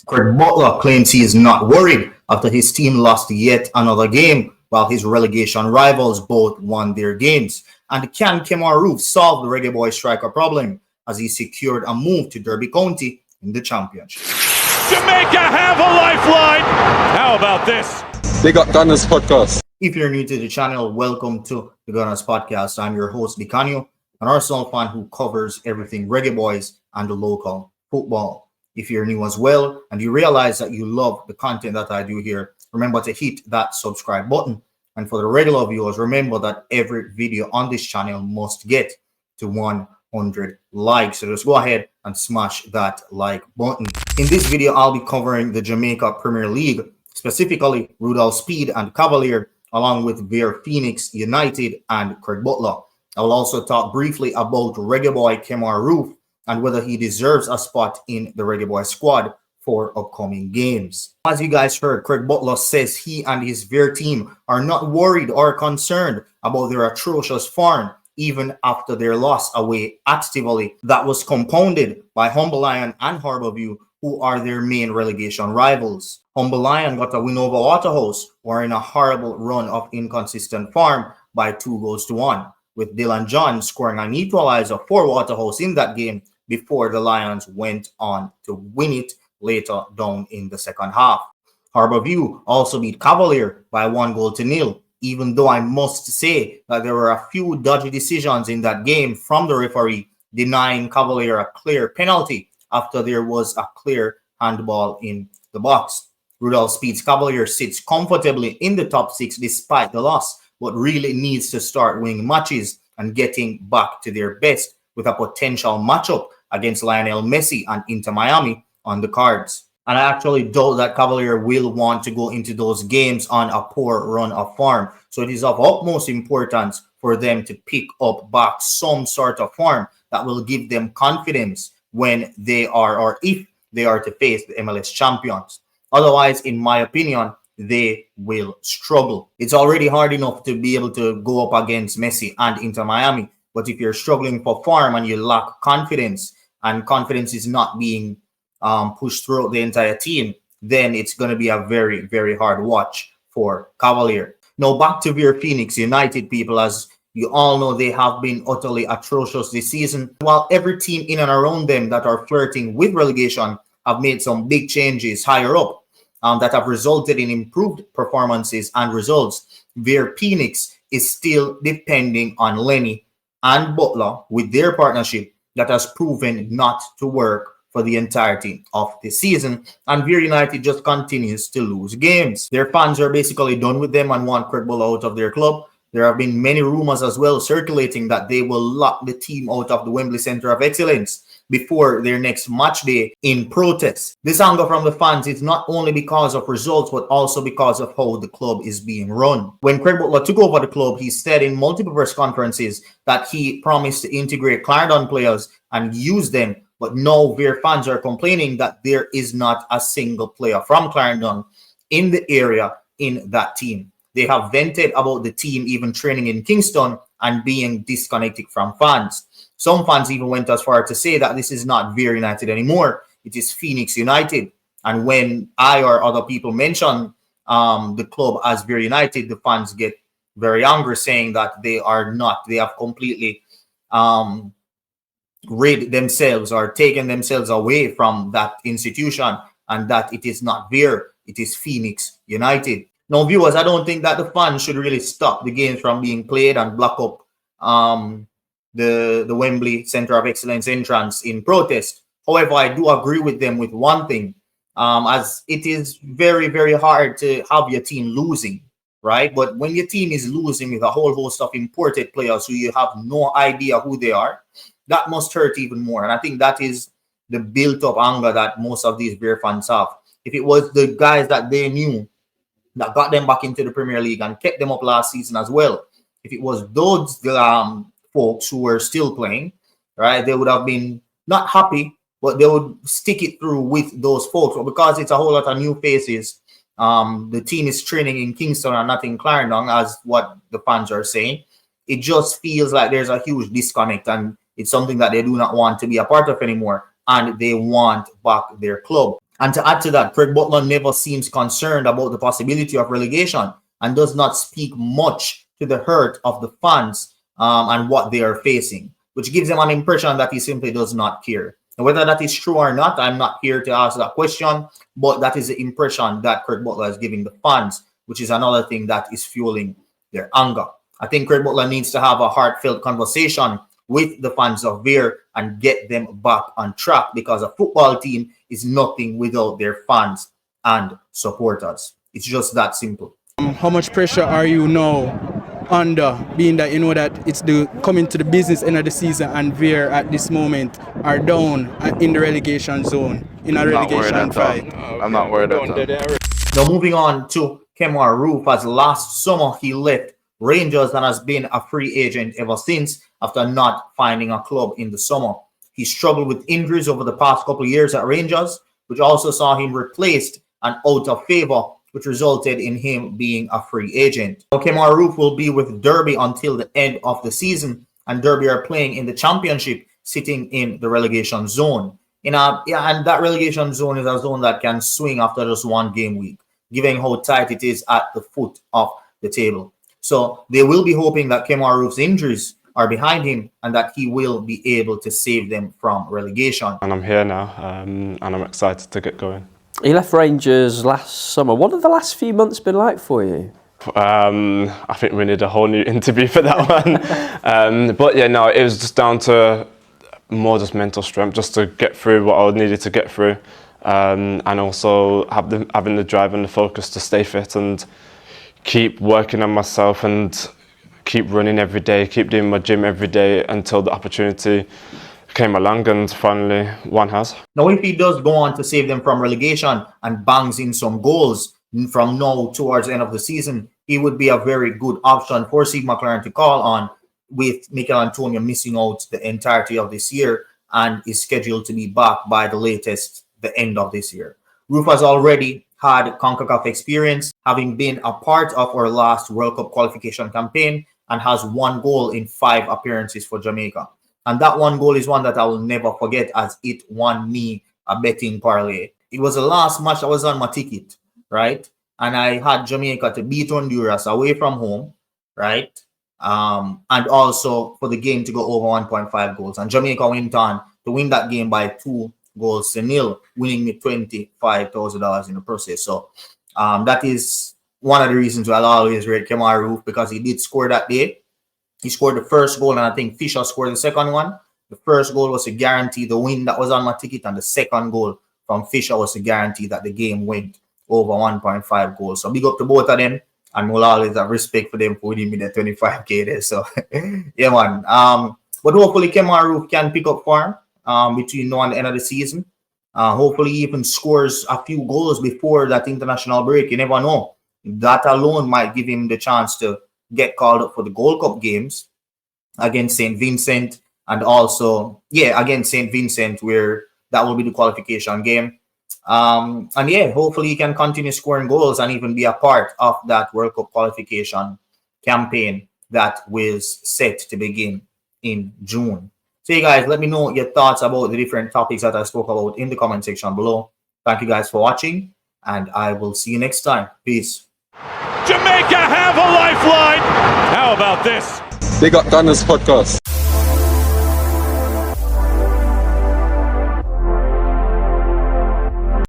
Craig Butler claims he is not worried after his team lost yet another game, while his relegation rivals both won their games. And can Kemar Roofe solve the Reggae Boyz striker problem as he secured a move to Derby County in the championship? Jamaica have a lifeline. How about this? They got Gunnaz podcast. If you're new to the channel, welcome to the Gunnaz podcast. I'm your host, Dicanio, an Arsenal fan who covers everything Reggae Boyz and the local football. If you're new as well and you realize that you love the content that I do here, remember to hit that subscribe button. And for the regular viewers, remember that every video on this channel must get to 100 likes. So just go ahead and smash that like button. In this video, I'll be covering the Jamaica Premier League, specifically Rudolph Speid and Cavalier, along with Vere United and Craig Butler. I will also talk briefly about Reggae Boy Kemar Roofe and whether he deserves a spot in the Reggae Boy squad for upcoming games. As you guys heard, Craig Butler says he and his Vere team are not worried or concerned about their atrocious form even after their loss away at Tivoli that was compounded by Humble Lion and Harbourview, who are their main relegation rivals. Humble Lion got a win over Waterhouse, who are in a horrible run of inconsistent form by 2-1, with Dylan John scoring an equalizer for Waterhouse in that game before the Lions went on to win it later down in the second half. Harbourview also beat Cavalier by 1-0, even though I must say that there were a few dodgy decisions in that game from the referee denying Cavalier a clear penalty after there was a clear handball in the box. Rudolph Speid's Cavalier sits comfortably in the top 6 despite the loss, but really needs to start winning matches and getting back to their best, with a potential matchup against Lionel Messi and Inter Miami on the cards. And I actually doubt that Cavalier will want to go into those games on a poor run of form. So it is of utmost importance for them to pick up back some sort of form that will give them confidence when they are, or if they are, to face the MLS champions. Otherwise, in my opinion, they will struggle. It's already hard enough to be able to go up against Messi and Inter Miami. But if you're struggling for form and you lack confidence, and confidence is not being pushed throughout the entire team, then it's going to be a very, very hard watch for Cavalier. Now back to Vere United, people. As you all know, they have been utterly atrocious this season, while every team in and around them that are flirting with relegation have made some big changes higher up that have resulted in improved performances and results. Vere is still depending on Lenny and Butler with their partnership that has proven not to work for the entirety of the season, and Vere United just continues to lose games. Their fans are basically done with them and want Craig Butler out of their club. There have been many rumors as well circulating that they will lock the team out of the Wembley Centre of Excellence before their next match day in protest. This anger from the fans is not only because of results, but also because of how the club is being run. When Craig Butler took over the club, he said in multiple press conferences that he promised to integrate Clarendon players and use them, but now Vere fans are complaining that there is not a single player from Clarendon in the area in that team. They have vented about the team even training in Kingston and being disconnected from fans. Some fans even went as far to say that this is not Vere United anymore, it is Phoenix United. And when I or other people mention the club as Vere United, the fans get very angry, saying that they are not. They have completely rid themselves or taken themselves away from that institution, and that it is not Vere, it is Phoenix United. Now, viewers, I don't think that the fans should really stop the games from being played and block up the Wembley Centre of Excellence entrance in protest. However, I do agree with them with one thing, as it is very, very hard to have your team losing, right? But when your team is losing with a whole host of imported players who you have no idea who they are, that must hurt even more. And I think that is the built-up anger that most of these Vere fans have. If it was the guys that they knew that got them back into the Premier League and kept them up last season as well, if it was those folks who were still playing, right, they would have been not happy, but they would stick it through with those folks. But because it's a whole lot of new faces, the team is training in Kingston and not in Clarendon, as what the fans are saying, it just feels like there's a huge disconnect, and it's something that they do not want to be a part of anymore, and they want back their club. And to add to that, Craig Butler never seems concerned about the possibility of relegation and does not speak much to the hurt of the fans and what they are facing, which gives him an impression that he simply does not care. And whether that is true or not, I'm not here to ask that question, but that is the impression that Craig Butler is giving the fans, which is another thing that is fueling their anger. I think Craig Butler needs to have a heartfelt conversation with the fans of Vere and get them back on track, because a football team is nothing without their fans and supporters. It's just that simple. How much pressure are you now under, being that you know that it's the coming to the business end of the season and Vere at this moment are down in the relegation zone, in a relegation fight? I'm not worried at all. Now moving on to Kemar Roofe, as last summer he left Rangers and has been a free agent ever since after not finding a club in the summer. He struggled with injuries over the past couple of years at Rangers, which also saw him replaced and out of favor, which resulted in him being a free agent. Now, Kemar Roofe will be with Derby until the end of the season, and Derby are playing in the championship, sitting in the relegation zone. And that relegation zone is a zone that can swing after just one game week, given how tight it is at the foot of the table. So they will be hoping that Kemar Roofe's injuries are behind him and that he will be able to save them from relegation. And I'm here now, and I'm excited to get going. You left Rangers last summer. What have the last few months been like for you? I think we need a whole new interview for that one. But yeah, no, it was just down to more just mental strength, just to get through what I needed to get through, and also having the drive and the focus to stay fit and keep working on myself and keep running every day, keep doing my gym every day until the opportunity came along, and finally one has. Now, if he does go on to save them from relegation and bangs in some goals from now towards the end of the season, he would be a very good option for Steve McClaren to call on, with Mikel Antonio missing out the entirety of this year and is scheduled to be back by the latest the end of this year. Roofe has already had Concacaf experience, having been a part of our last World Cup qualification campaign, and has 1 goal in 5 appearances for Jamaica. And that 1 goal is one that I will never forget, as it won me a betting parlay. It was the last match that was on my ticket, right? And I had Jamaica to beat Honduras away from home, right? And also for the game to go over 1.5 goals. And Jamaica went on to win that game by 2-0, winning me $25,000 in the process. So that is one of the reasons why I'll always rate Kemar Roofe, because he did score that day. He scored the first goal, and I think Fisher scored the second one. The first goal was to guarantee the win that was on my ticket, and the second goal from Fisher was to guarantee that the game went over 1.5 goals. So big up to both of them, and we'll always have respect for them for winning me the 25K there. So yeah, man. But hopefully Kemar Roofe can pick up form between now and the end of the season. Hopefully he even scores a few goals before that international break. You never know. That alone might give him the chance to get called up for the Gold Cup games against St. Vincent, and also, against St. Vincent, where that will be the qualification game. And hopefully he can continue scoring goals and even be a part of that World Cup qualification campaign that was set to begin in June. So you guys, let me know your thoughts about the different topics that I spoke about in the comment section below. Thank you guys for watching, and I will see you next time. Peace. Jamaica have a lifeline. How about this? They got Gunnaz podcast.